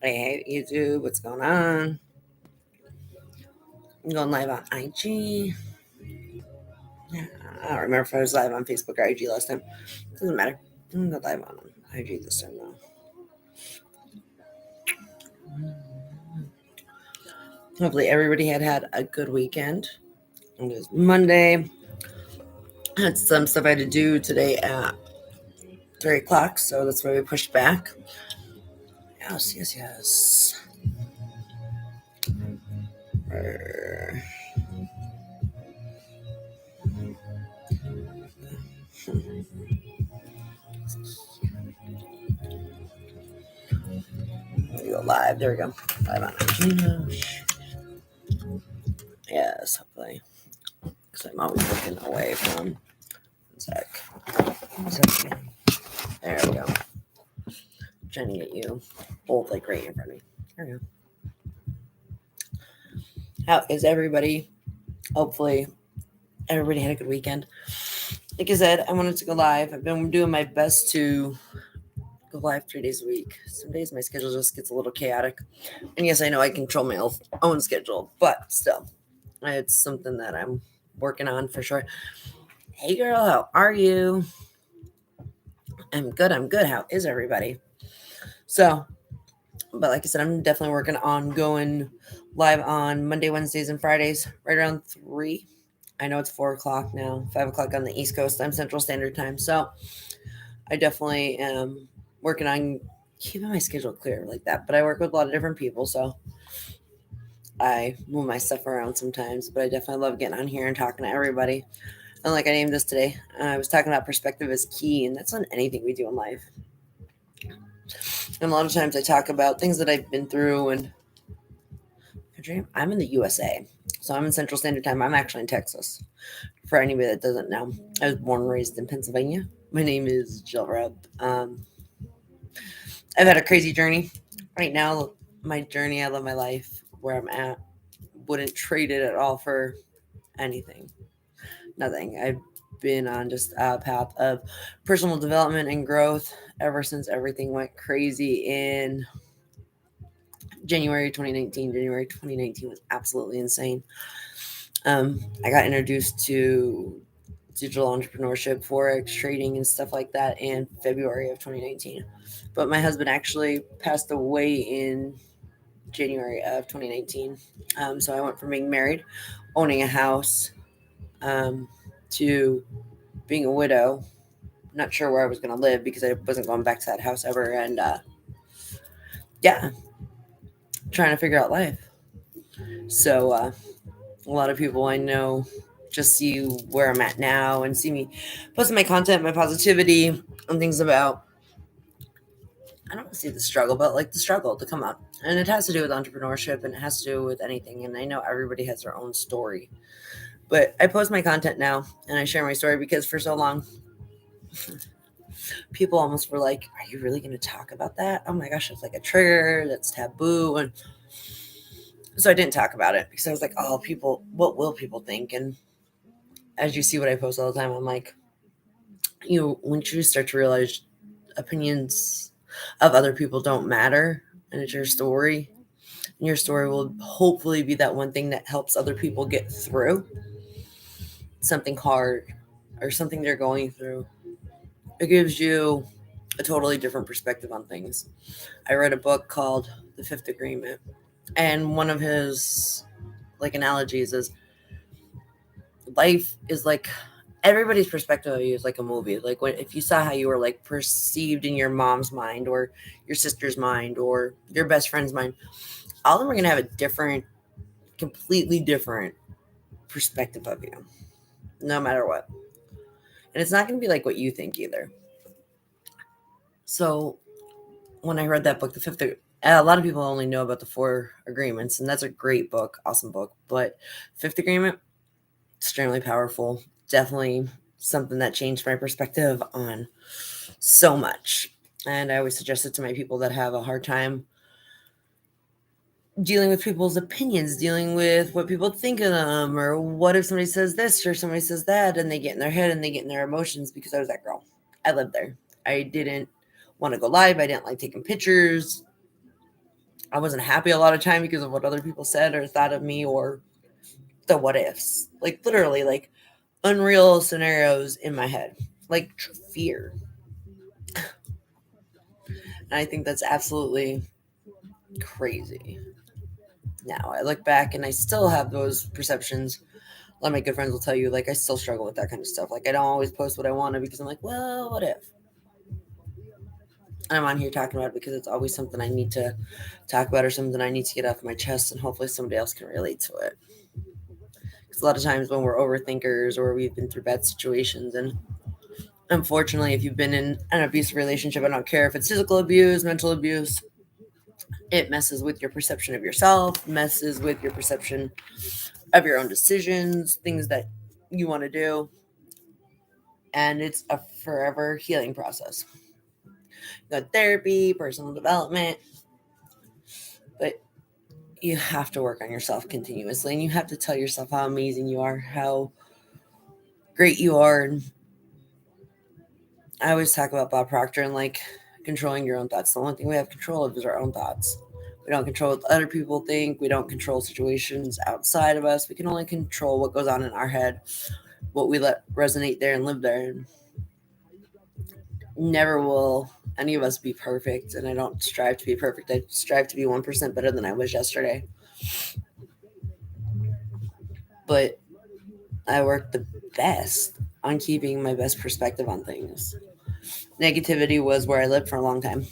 Hey, YouTube, what's going on? I'm going live on IG. Yeah, I don't remember if I was live on Facebook or IG last time. Doesn't matter. I'm going to go live on IG this time though. Hopefully, everybody had a good weekend. It was Monday. I had some stuff I had to do today at 3 o'clock, so that's why we pushed back. Yes. We go live. There we go. Live on IG. Yes, hopefully. Because I'm always looking away from. One sec. There we go. Trying to get you both like right in front of me. There we go. How is everybody? Hopefully, everybody had a good weekend. Like I said, I wanted to go live. I've been doing my best to go live 3 days a week. Some days my schedule just gets a little chaotic. And yes, I know I control my own schedule, but still, it's something that I'm working on for sure. Hey, girl, how are you? I'm good. How is everybody? So, but like I said, I'm definitely working on going live on Monday, Wednesdays, and Fridays right around 3. I know it's 4 o'clock now, 5 o'clock on the East Coast. I'm Central Standard Time. So I definitely am working on keeping my schedule clear like that. But I work with a lot of different people. So I move my stuff around sometimes. But I definitely love getting on here and talking to everybody. And like I named this today, I was talking about perspective is key. And that's on anything we do in life. And a lot of times I talk about things that I've been through. And I'm in the USA. So I'm in Central Standard Time. I'm actually in Texas. For anybody that doesn't know, I was born and raised in Pennsylvania. My name is Jill Rupp. I've had a crazy journey. Right now, my journey, I love my life where I'm at. Wouldn't trade it at all for anything. Nothing. I've been on just a path of personal development and growth ever since everything went crazy in January 2019. January 2019 was absolutely insane. I got introduced to digital entrepreneurship, forex trading, and stuff like that in February of 2019. But my husband actually passed away in January of 2019. So I went from being married, owning a house, to being a widow. Not sure where I was going to live because I wasn't going back to that house ever. And yeah, trying to figure out life. So a lot of people I know just see where I'm at now and see me posting my content, my positivity, and things about, I don't see the struggle, but like the struggle to come up. And it has to do with entrepreneurship and it has to do with anything. And I know everybody has their own story. But I post my content now and I share my story because for so long, people almost were like, are you really going to talk about that? Oh my gosh, it's like a trigger, that's taboo. And so I didn't talk about it because I was like, oh, people, what will people think? And as you see what I post all the time, I'm like, once you start to realize opinions of other people don't matter and it's your story, and your story will hopefully be that one thing that helps other people get through something hard or something they're going through. It gives you a totally different perspective on things. I read a book called The Fifth Agreement, and one of his like analogies is life is like everybody's perspective of you is like a movie. Like if you saw how you were like perceived in your mom's mind or your sister's mind or your best friend's mind, all of them are going to have a different, completely different perspective of you, no matter what. And it's not going to be like what you think either. So when I read that book, a lot of people only know about the Four Agreements, and that's a great book, awesome book. But Fifth Agreement, extremely powerful. Definitely something that changed my perspective on so much. And I always suggest it to my people that have a hard time dealing with people's opinions, dealing with what people think of them, or what if somebody says this or somebody says that, and they get in their head and they get in their emotions. Because I was that girl. I lived there. I didn't want to go live. I didn't like taking pictures. I wasn't happy a lot of time because of what other people said or thought of me, or the what ifs. Like literally, like unreal scenarios in my head, like fear. And I think that's absolutely crazy. Now I look back and I still have those perceptions. A lot of my good friends will tell you, like, I still struggle with that kind of stuff. Like, I don't always post what I want to because I'm like, well, what if? I'm on here talking about it because it's always something I need to talk about or something I need to get off my chest, and hopefully somebody else can relate to it. Because a lot of times when we're overthinkers or we've been through bad situations, and unfortunately, if you've been in an abusive relationship, I don't care if it's physical abuse, mental abuse, it messes with your perception of yourself, messes with your perception of your own decisions, things that you want to do. And it's a forever healing process. You got therapy, personal development, but you have to work on yourself continuously, and you have to tell yourself how amazing you are, how great you are. And I always talk about Bob Proctor and like controlling your own thoughts. The only thing we have control of is our own thoughts. We don't control what other people think. We don't control situations outside of us. We can only control what goes on in our head, what we let resonate there and live there. And never will any of us be perfect. And I don't strive to be perfect. I strive to be 1% better than I was yesterday. But I work the best on keeping my best perspective on things. Negativity was where I lived for a long time.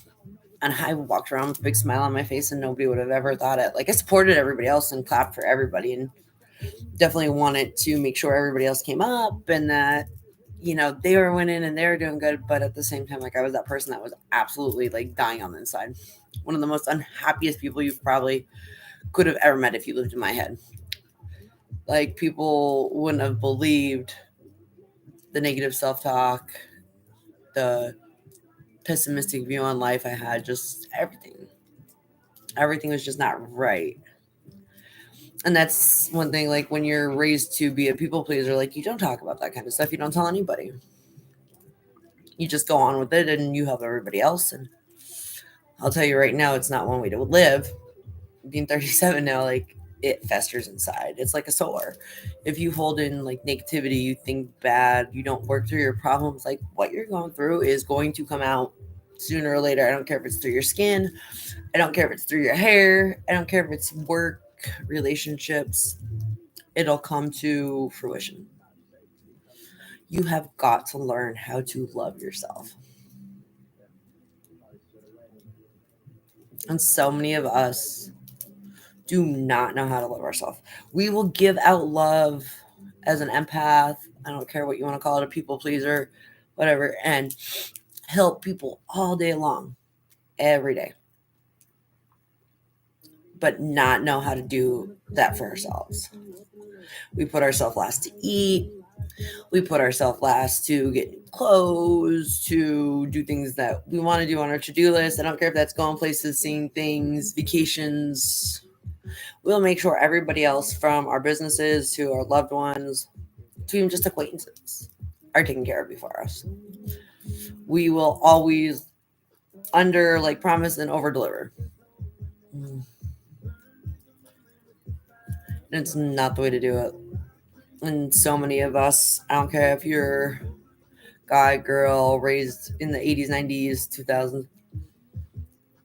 And I walked around with a big smile on my face, and nobody would have ever thought it. Like, I supported everybody else and clapped for everybody, and definitely wanted to make sure everybody else came up and that, they were winning and they were doing good. But at the same time, like, I was that person that was absolutely like dying on the inside. One of the most unhappiest people you probably could have ever met if you lived in my head. Like, people wouldn't have believed the negative self-talk, the pessimistic view on life I had, just everything. Everything was just not right. And that's one thing, like, when you're raised to be a people pleaser, like, you don't talk about that kind of stuff. You don't tell anybody. You just go on with it and you help everybody else. And I'll tell you right now, it's not one way to live. Being 37 now, like, it festers inside. It's like a sore. If you hold in like negativity, you think bad, you don't work through your problems, like, what you're going through is going to come out sooner or later. I don't care if it's through your skin. I don't care if it's through your hair. I don't care if it's work, relationships. It'll come to fruition. You have got to learn how to love yourself. And so many of us do not know how to love ourselves. We will give out love as an empath. I don't care what you want to call it, a people pleaser, whatever, and help people all day long, every day. But not know how to do that for ourselves. We put ourselves last to eat. We put ourselves last to get clothes, to do things that we want to do on our to-do list. I don't care if that's going places, seeing things, vacations. We'll make sure everybody else, from our businesses to our loved ones to even just acquaintances, are taken care of before us. We will always under like promise and over deliver. It's not the way to do it. And so many of us, I don't care if you're guy, girl, raised in the 80s, 90s, 2000s,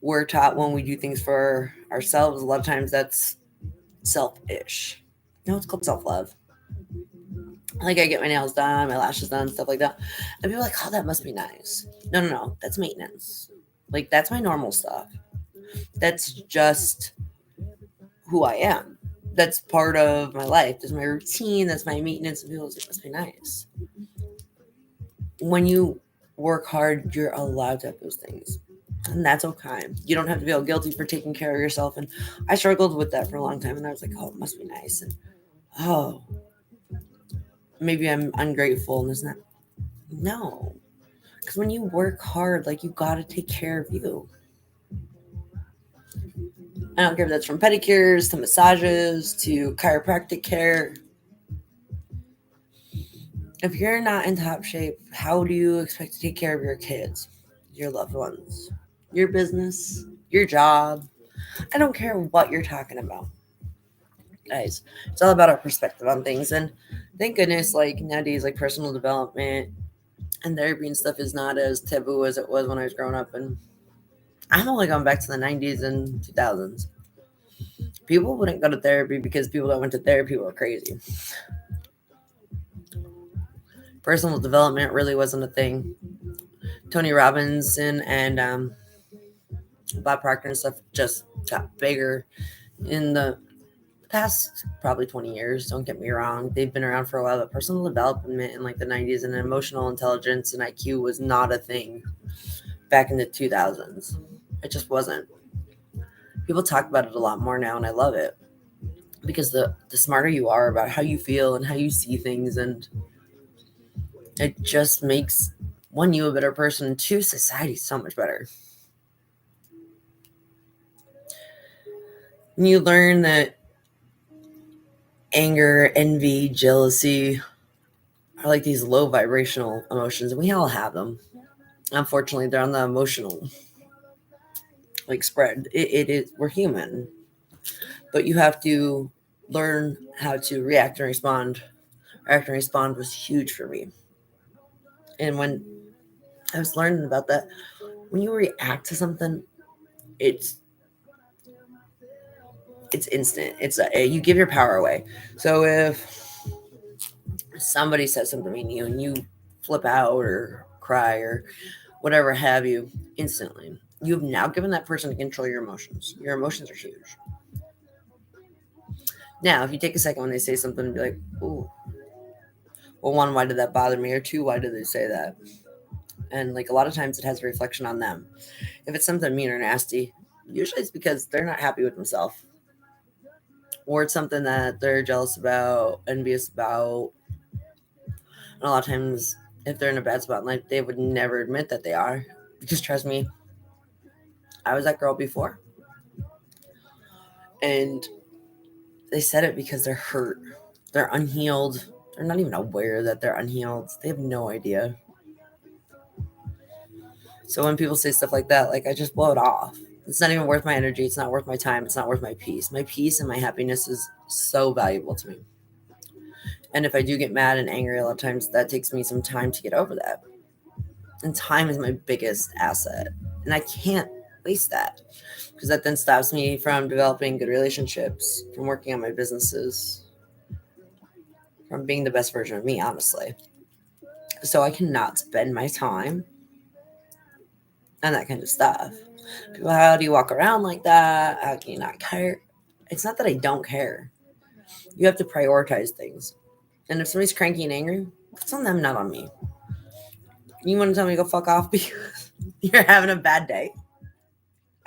we're taught when we do things for ourselves, a lot of times that's selfish. No, it's called self-love. Like, I get my nails done, my lashes done, stuff like that. And people are like, oh, that must be nice. No. That's maintenance. Like, that's my normal stuff. That's just who I am. That's part of my life. That's my routine. That's my maintenance. And people say, it must be nice. When you work hard, you're allowed to have those things. And that's okay. You don't have to feel guilty for taking care of yourself. And I struggled with that for a long time. And I was like, oh, it must be nice. And, oh, maybe I'm ungrateful. And it's not. No. Because when you work hard, like, you got to take care of you. I don't care if that's from pedicures to massages to chiropractic care. If you're not in top shape, how do you expect to take care of your kids, your loved ones, your business, your job. I don't care what you're talking about. Guys, it's all about our perspective on things. And thank goodness, like nowadays, like personal development and therapy and stuff is not as taboo as it was when I was growing up. And I'm only going back to the 90s and 2000s. People wouldn't go to therapy because people that went to therapy were crazy. Personal development really wasn't a thing. Tony Robinson and Bob Proctor and stuff just got bigger in the past probably 20 years. Don't get me wrong. They've been around for a while, but personal development in like the 90s and emotional intelligence and IQ was not a thing back in the 2000s. It just wasn't. People talk about it a lot more now, and I love it because the smarter you are about how you feel and how you see things, and it just makes one, you a better person, two, society so much better. And you learn that anger, envy, jealousy are like these low vibrational emotions, and we all have them. Unfortunately, they're on the emotional like spread. It is, we're human, but you have to learn how to react and respond. React and respond was huge for me. And when I was learning about that, when you react to something, it's instant. It's you give your power away. So if somebody says something mean to you and you flip out or cry or whatever have you, instantly, you've now given that person to control your emotions. Your emotions are huge. Now, if you take a second when they say something and be like, ooh, well, one, why did that bother me? Or two, why did they say that? And like a lot of times it has a reflection on them. If it's something mean or nasty, usually it's because they're not happy with themselves. Or it's something that they're jealous about, envious about. And a lot of times, if they're in a bad spot in life, they would never admit that they are. Because trust me, I was that girl before. And they said it because they're hurt. They're unhealed. They're not even aware that they're unhealed. They have no idea. So when people say stuff like that, like I just blow it off. It's not even worth my energy. It's not worth my time. It's not worth my peace. My peace and my happiness is so valuable to me. And if I do get mad and angry, a lot of times that takes me some time to get over that. And time is my biggest asset. And I can't waste that because that then stops me from developing good relationships, from working on my businesses, from being the best version of me, honestly. So I cannot spend my time on that kind of stuff. People, how do you walk around like that? How can you not care? It's not that I don't care. You have to prioritize things. And if somebody's cranky and angry, it's on them, not on me. You want to tell me to go fuck off because you're having a bad day?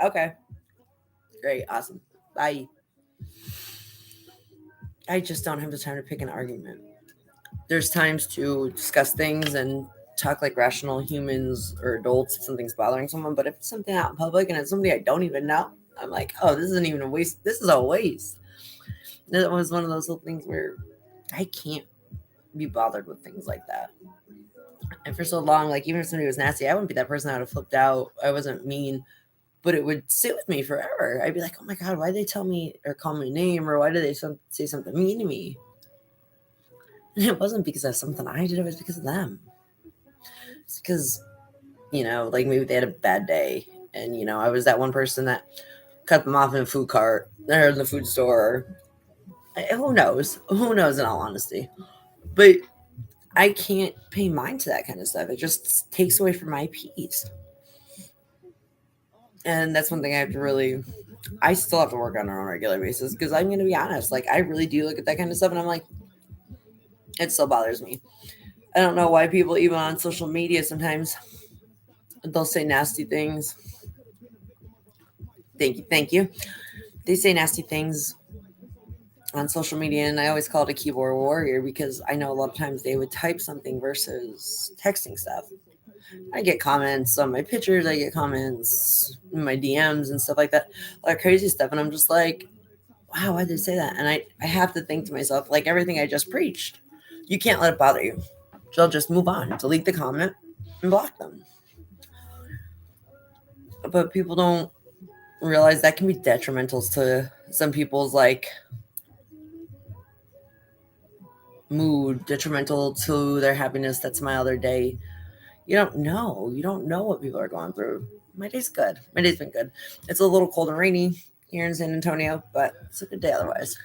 Okay. Great. Awesome. Bye. I just don't have the time to pick an argument. There's times to discuss things and talk like rational humans or adults if something's bothering someone. But if it's something out in public and it's somebody I don't even know, I'm like, oh, this isn't even a waste. This is a waste. That was one of those little things where I can't be bothered with things like that. And for so long, like even if somebody was nasty, I wouldn't be that person that would have flipped out. I wasn't mean, but it would sit with me forever. I'd be like, oh my God, why did they tell me or call me a name, or why did they say something mean to me? And it wasn't because of something I did, it was because of them. It's because, like maybe they had a bad day. And, I was that one person that cut them off in a food cart or in the food store. Who knows? Who knows, in all honesty? But I can't pay mind to that kind of stuff. It just takes away from my peace. And that's one thing I still have to work on a regular basis because I'm going to be honest. Like, I really do look at that kind of stuff and I'm like, it still bothers me. I don't know why people, even on social media, sometimes they'll say nasty things. Thank you. They say nasty things on social media, and I always call it a keyboard warrior because I know a lot of times they would type something versus texting stuff. I get comments on my pictures, I get comments in my DMs and stuff like that, a lot of crazy stuff, and I'm just like, wow, why did they say that? And I have to think to myself, like everything I just preached, you can't let it bother you. So I'll just move on, delete the comment, and block them. But people don't realize that can be detrimental to some people's like mood, detrimental to their happiness, that smile, their day. You don't know. You don't know what people are going through. My day's good. My day's been good. It's a little cold and rainy here in San Antonio, but it's a good day otherwise.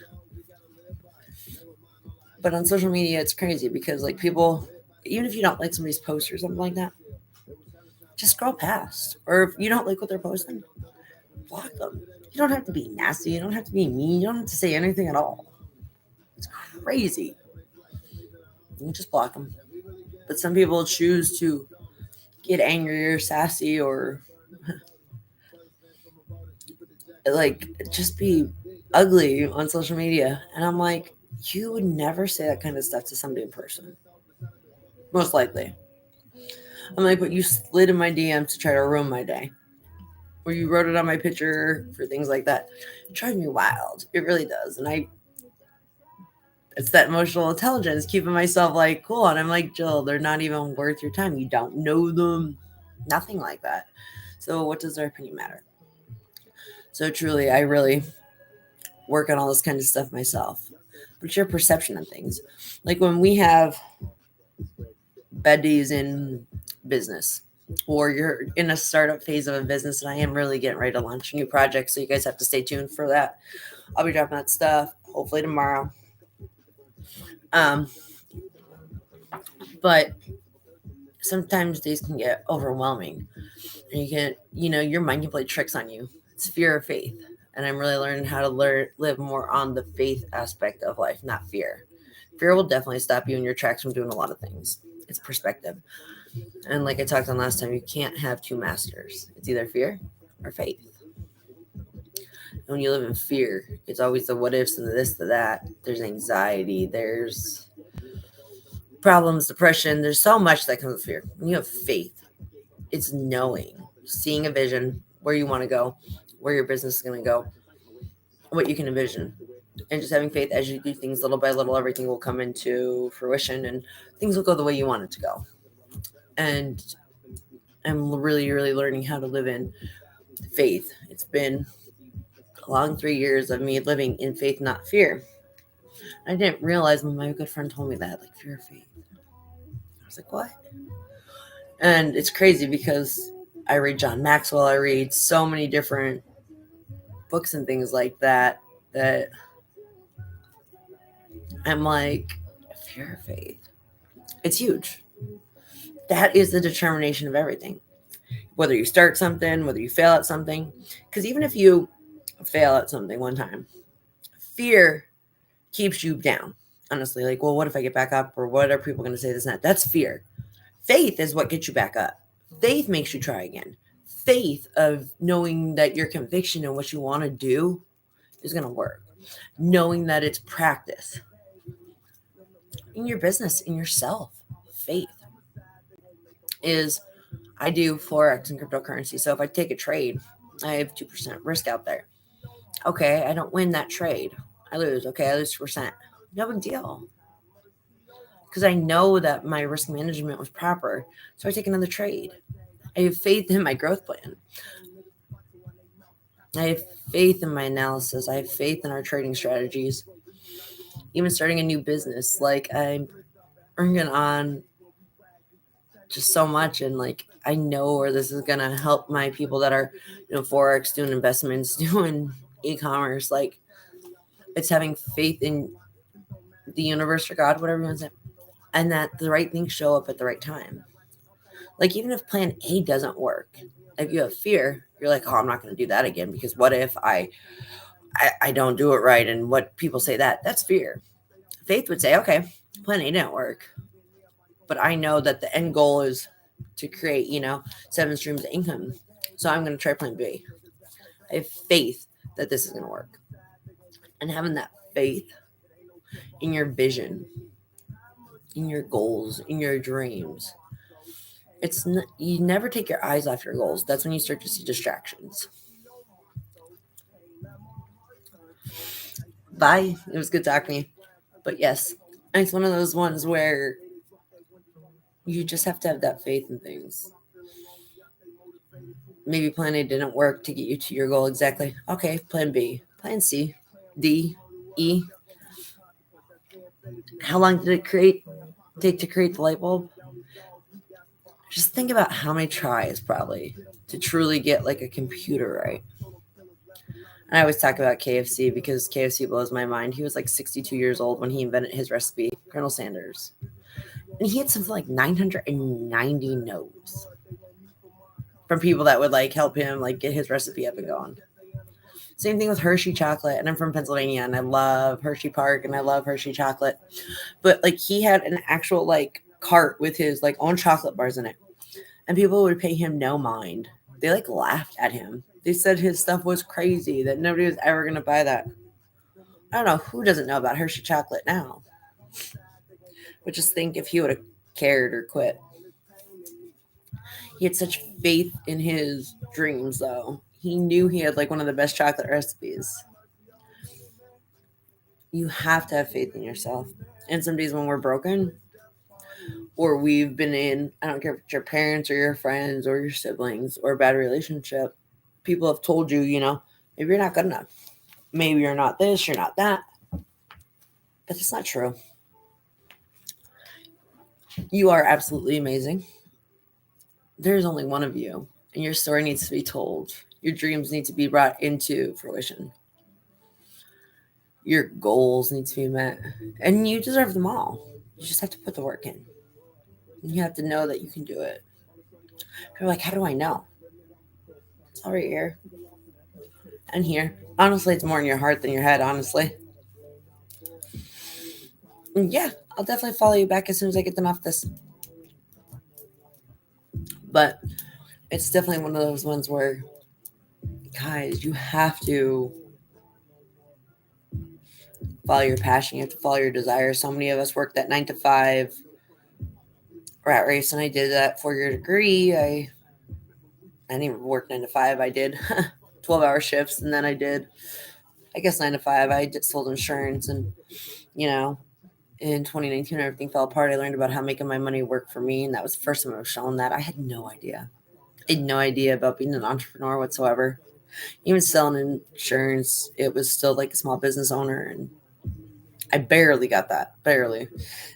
But on social media, it's crazy because like people, even if you don't like somebody's post or something like that, just scroll past. Or if you don't like what they're posting, block them. You don't have to be nasty. You don't have to be mean. You don't have to say anything at all. It's crazy. You can just block them. But some people choose to get angry or sassy or like just be ugly on social media. And I'm like, you would never say that kind of stuff to somebody in person. Most likely. I'm like, but you slid in my DMs to try to ruin my day. Or you wrote it on my picture for things like that. It drives me wild. It really does. And it's that emotional intelligence, keeping myself like cool. And I'm like, Jill, they're not even worth your time. You don't know them. Nothing like that. So what does their opinion matter? So truly, I really work on all this kind of stuff myself. But it's your perception of things. Like when we have bad days in business, or you're in a startup phase of a business, and I am really getting ready to launch a new project. So you guys have to stay tuned for that. I'll be dropping that stuff hopefully tomorrow. Um, but sometimes days can get overwhelming, and your mind can play tricks on you. It's fear of faith, and I'm really learning how to live more on the faith aspect of life, not fear. Fear will definitely stop you in your tracks from doing a lot of things. It's perspective. And like I talked on last time, you can't have two masters. It's either fear or faith. And when you live in fear, it's always the what ifs and the this, the that. There's anxiety, there's problems, depression. There's so much that comes with fear. When you have faith, it's knowing, seeing a vision, where you want to go, where your business is going to go, what you can envision. And just having faith as you do things little by little, everything will come into fruition and things will go the way you want it to go. And I'm really, really learning how to live in faith. It's been a long 3 years of me living in faith, not fear. I didn't realize when my good friend told me that, like fear of faith. I was like, what? And it's crazy because I read John Maxwell, I read so many different books and things like that I'm like, fear of faith. It's huge. That is the determination of everything. Whether you start something, whether you fail at something. Because even if you fail at something one time, fear keeps you down. Honestly, like, well, what if I get back up? Or what are people going to say this and that? That's fear. Faith is what gets you back up. Faith makes you try again. Faith of knowing that your conviction and what you want to do is going to work. Knowing that it's practice in your business, in yourself. Faith is I do Forex and cryptocurrency. So if I take a trade, I have 2% risk out there. Okay, I don't win that trade. I lose. Okay, I lose 2%. No big deal. Because I know that my risk management was proper. So I take another trade. I have faith in my growth plan. I have faith in my analysis. I have faith in our trading strategies. Even starting a new business, like I'm bringing on just so much, and like I know where this is gonna help my people that are, Forex, doing investments, doing e-commerce. Like it's having faith in the universe or God, whatever you want to say, and that the right things show up at the right time. Like even if plan A doesn't work, if you have fear, you're like, oh, I'm not going to do that again because what if I don't do it right, and what people say that's fear. Faith would say, okay, plan A didn't work, but I know that the end goal is to create, 7 streams of income. So I'm going to try plan B. I have faith that this is going to work. And having that faith in your vision, in your goals, in your dreams, you never take your eyes off your goals. That's when you start to see distractions. Bye. It was good talking to you. But yes, it's one of those ones where you just have to have that faith in things. maybe plan A didn't work to get you to your goal exactly. Okay, plan B, plan C, D, E. How long did it take to create the light bulb? Just think about how many tries probably to truly get like a computer right. And I always talk about KFC because KFC blows my mind. He was like 62 years old when he invented his recipe, Colonel Sanders. And he had something like 990 no's from people that would like help him like get his recipe up and going. Same thing with Hershey chocolate. And I'm from Pennsylvania and I love Hershey Park and I love Hershey chocolate. But like he had an actual like cart with his like own chocolate bars in it. And people would pay him no mind. They like laughed at him. They said his stuff was crazy, that nobody was ever going to buy that. I don't know who doesn't know about Hershey chocolate now. But just think if he would have cared or quit. He had such faith in his dreams, though. He knew he had like one of the best chocolate recipes. You have to have faith in yourself. And some days when we're broken, or we've been in, I don't care if it's your parents or your friends or your siblings or a bad relationship, people have told you, maybe you're not good enough. Maybe you're not this, you're not that. But that's not true. You are absolutely amazing. There's only one of you, and your story needs to be told. Your dreams need to be brought into fruition. Your goals need to be met, and you deserve them all. You just have to put the work in. You have to know that you can do it. You're like, how do I know? It's all right here and here. Honestly, it's more in your heart than your head, honestly. And yeah, I'll definitely follow you back as soon as I get done off this. But it's definitely one of those ones where, guys, you have to follow your passion. You have to follow your desire. So many of us work that 9 to 5 rat race, and I did that 4-year degree. I didn't even work 9 to 5. I did 12-hour shifts, and then I did, I guess, 9 to 5. I sold insurance, and in 2019, everything fell apart. I learned about how making my money work for me, and that was the first time I was shown that. I had no idea. I had no idea about being an entrepreneur whatsoever. Even selling insurance, it was still like a small business owner, and I barely got that, barely.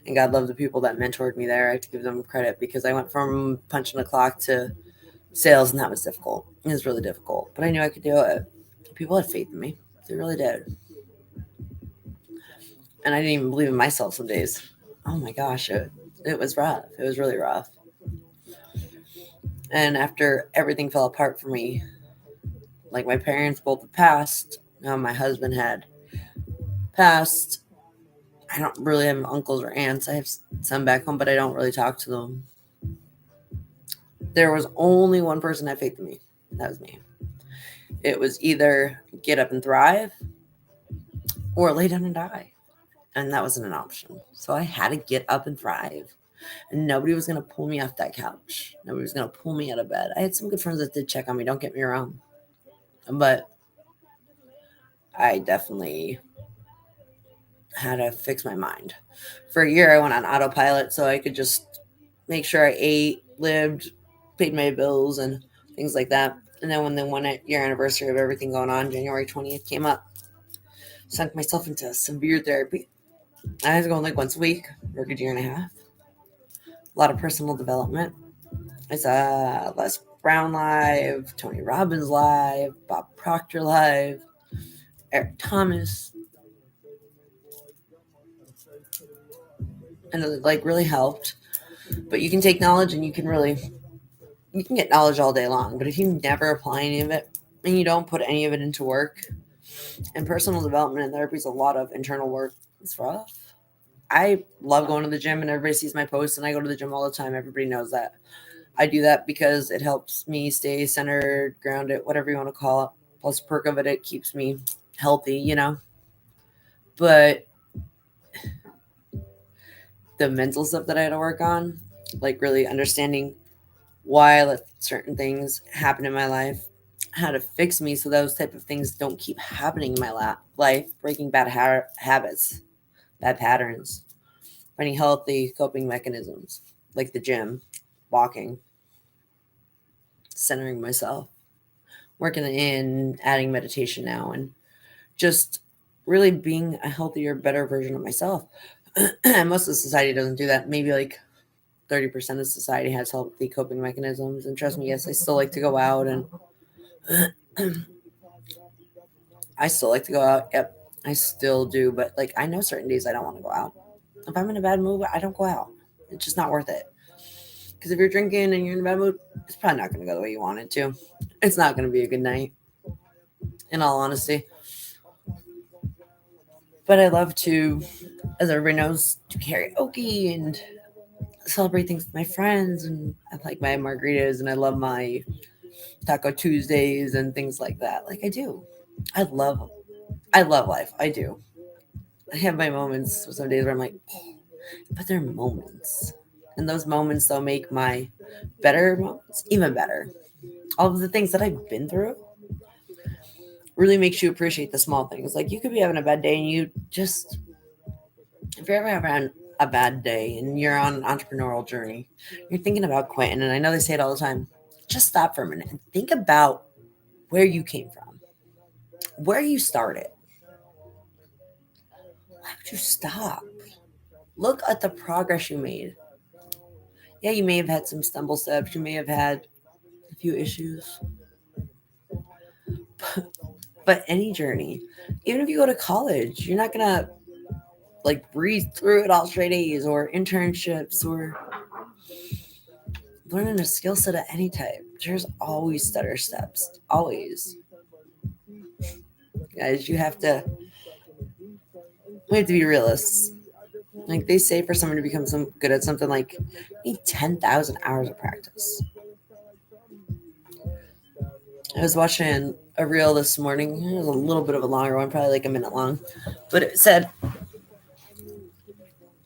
And God love the people that mentored me there. I have to give them credit because I went from punching the clock to sales, and that was difficult. It was really difficult, but I knew I could do it. People had faith in me. They really did. And I didn't even believe in myself some days. Oh my gosh, it was rough. It was really rough. And after everything fell apart for me, like my parents both had passed, my husband had passed. I don't really have uncles or aunts. I have some back home, but I don't really talk to them. There was only one person that had faith in me. That was me. It was either get up and thrive or lay down and die. And that wasn't an option. So I had to get up and thrive. And nobody was going to pull me off that couch. Nobody was going to pull me out of bed. I had some good friends that did check on me, don't get me wrong. But I definitely had to fix my mind. For a year, I went on autopilot so I could just make sure I ate, lived, paid my bills, and things like that. And then when the 1 year anniversary of everything going on, January 20th, came up, sunk myself into severe therapy. I was going like once a week for a good year and a half. A lot of personal development. I saw Les Brown live, Tony Robbins live, Bob Proctor live, Eric Thomas. And it like really helped. But you can take knowledge and you can get knowledge all day long. But if you never apply any of it and you don't put any of it into work, and personal development and therapy is a lot of internal work, it's rough. I love going to the gym and everybody sees my posts and I go to the gym all the time. Everybody knows that. I do that because it helps me stay centered, grounded, whatever you want to call it. Plus, perk of it, it keeps me healthy, But the mental stuff that I had to work on, like really understanding why I let certain things happen in my life, how to fix me so those type of things don't keep happening in my life, breaking bad habits, bad patterns, finding healthy coping mechanisms like the gym, walking, centering myself. working in adding meditation now and just really being a healthier, better version of myself. And most of society doesn't do that. Maybe like 30% of society has healthy coping mechanisms. And trust me, yes, I still like to go out and I still like to go out. Yep, I still do. But like, I know certain days I don't want to go out. If I'm in a bad mood, I don't go out. It's just not worth it. Because if you're drinking and you're in a bad mood, it's probably not going to go the way you want it to. It's not going to be a good night, in all honesty. But I love to, as everybody knows, do karaoke and celebrate things with my friends. And I like my margaritas and I love my Taco Tuesdays and things like that. Like I do. I love life. I do. I have my moments, some days where I'm like, oh, but they're moments. And those moments, they'll make my better moments even better. All of the things that I've been through really makes you appreciate the small things. Like you could be having a bad day and you just, if you're ever having a bad day and you're on an entrepreneurial journey, you're thinking about quitting. And I know they say it all the time. Just stop for a minute and think about where you came from, where you started. Why would you stop? Look at the progress you made. Yeah, you may have had some stumble steps. You may have had a few issues. But any journey, even if you go to college, you're not going to like breeze through it all straight A's or internships or learning a skill set of any type. There's always stutter steps. Always. Guys, we have to be realists. Like they say for someone to become good at something, like you need 10,000 hours of practice. I was watching a reel this morning. It was a little bit of a longer one, probably like a minute long. But it said,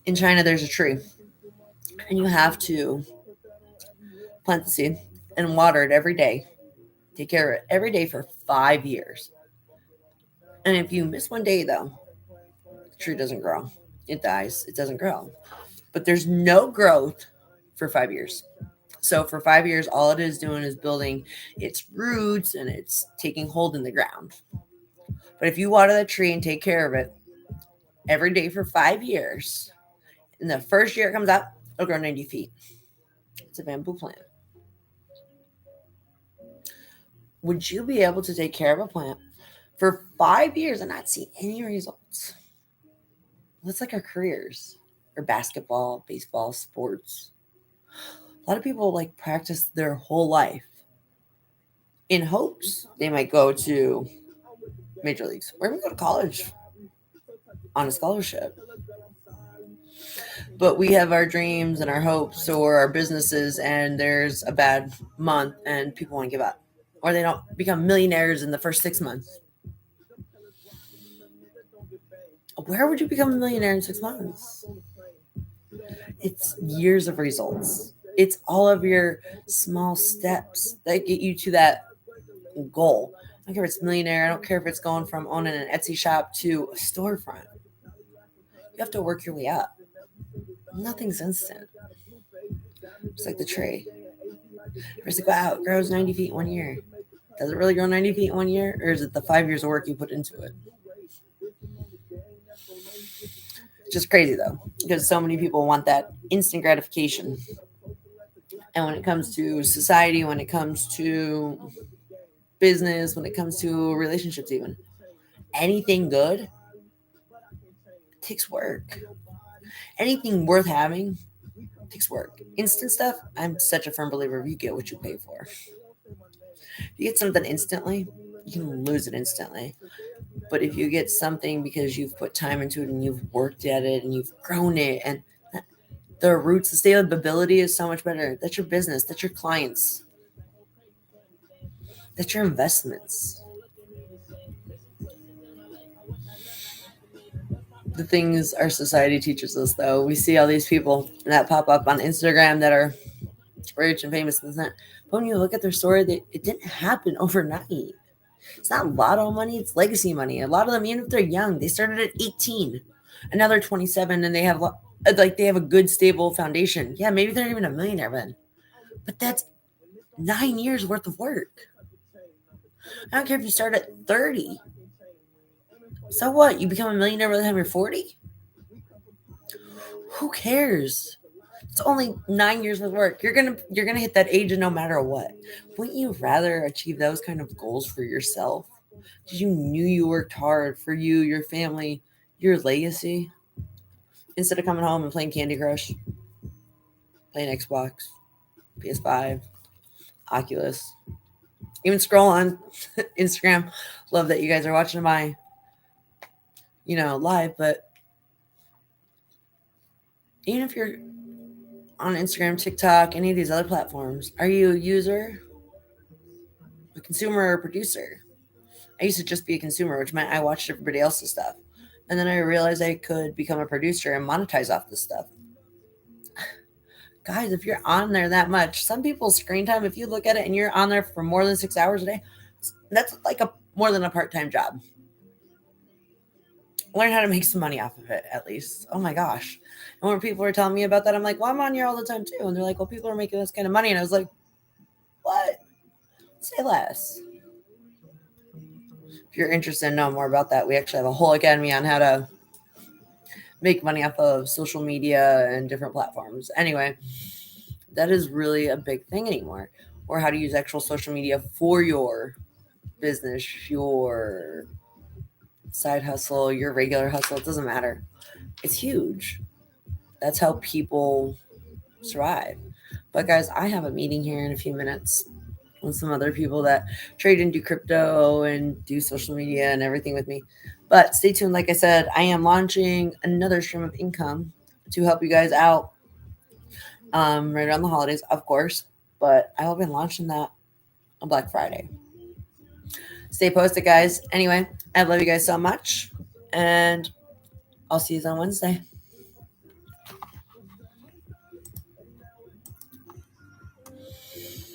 in China, there's a tree. And you have to plant the seed and water it every day. Take care of it every day for 5 years. And if you miss one day, though, the tree doesn't grow. It dies. It doesn't grow. But there's no growth for 5 years. So for 5 years, all it is doing is building its roots and it's taking hold in the ground. But if you water the tree and take care of it every day for 5 years, in the first year it comes out, it'll grow 90 feet. It's a bamboo plant. Would you be able to take care of a plant for 5 years and not see any results? That's like our careers, or basketball, baseball, sports. A lot of people like practice their whole life in hopes they might go to major leagues or even go to college on a scholarship. But we have our dreams and our hopes or our businesses, and there's a bad month and people want to give up, or they don't become millionaires in the first 6 months. Where would you become a millionaire in 6 months? It's years of results. It's all of your small steps that get you to that goal. I don't care if it's millionaire. I don't care if it's going from owning an Etsy shop to a storefront. You have to work your way up. Nothing's instant. It's like the tree. First, like, wow, it grows 90 feet in 1 year. Does it really grow 90 feet in 1 year? Or is it the 5 years of work you put into it? It's just crazy, though, because so many people want that instant gratification. And when it comes to society, when it comes to business, when it comes to relationships, even anything good takes work. Anything worth having takes work. Instant stuff, I'm such a firm believer you get what you pay for. If you get something instantly, you can lose it instantly. But if you get something because you've put time into it and you've worked at it and you've grown it, and the roots, the stability is so much better. That's your business. That's your clients. That's your investments. The things our society teaches us, though, we see all these people that pop up on Instagram that are rich and famous and that. But when you look at their story, it didn't happen overnight. It's not lotto money, it's legacy money. A lot of them, even if they're young, they started at 18 and now they're 27 and they have a good stable foundation. Yeah, maybe they're not even a millionaire then, but that's 9 years worth of work. I don't care if you start at 30. So what? You become a millionaire by the time you're 40? Who cares? It's only 9 years of work. You're gonna hit that age no matter what. Wouldn't you rather achieve those kind of goals for yourself? Because you knew you worked hard for you, your family, your legacy, instead of coming home and playing Candy Crush, playing Xbox, PS5, Oculus, even scroll on Instagram. Love that you guys are watching my, live. But even if you're on Instagram, TikTok, any of these other platforms, are you a user, a consumer, or a producer? I used to just be a consumer, which meant I watched everybody else's stuff. And then I realized I could become a producer and monetize off this stuff. Guys, if you're on there that much, some people's screen time, if you look at it and you're on there for more than 6 hours a day, that's like a more than a part-time job. Learn how to make some money off of it, at least. Oh my gosh. And when people were telling me about that, I'm like, well, I'm on here all the time too. And they're like, well, people are making this kind of money. And I was like, what? Say less. If you're interested in knowing more about that, we actually have a whole academy on how to make money off of social media and different platforms. Anyway, that is really a big thing anymore. Or how to use actual social media for your business, your side hustle, your regular hustle. It doesn't matter. It's huge. That's how people survive. But guys, I have a meeting here in a few minutes with some other people that trade and do crypto and do social media and everything with me. But stay tuned. Like I said, I am launching another stream of income to help you guys out right around the holidays, of course. But I will be launching that on Black Friday. Stay posted, guys. Anyway, I love you guys so much. And I'll see you on Wednesday.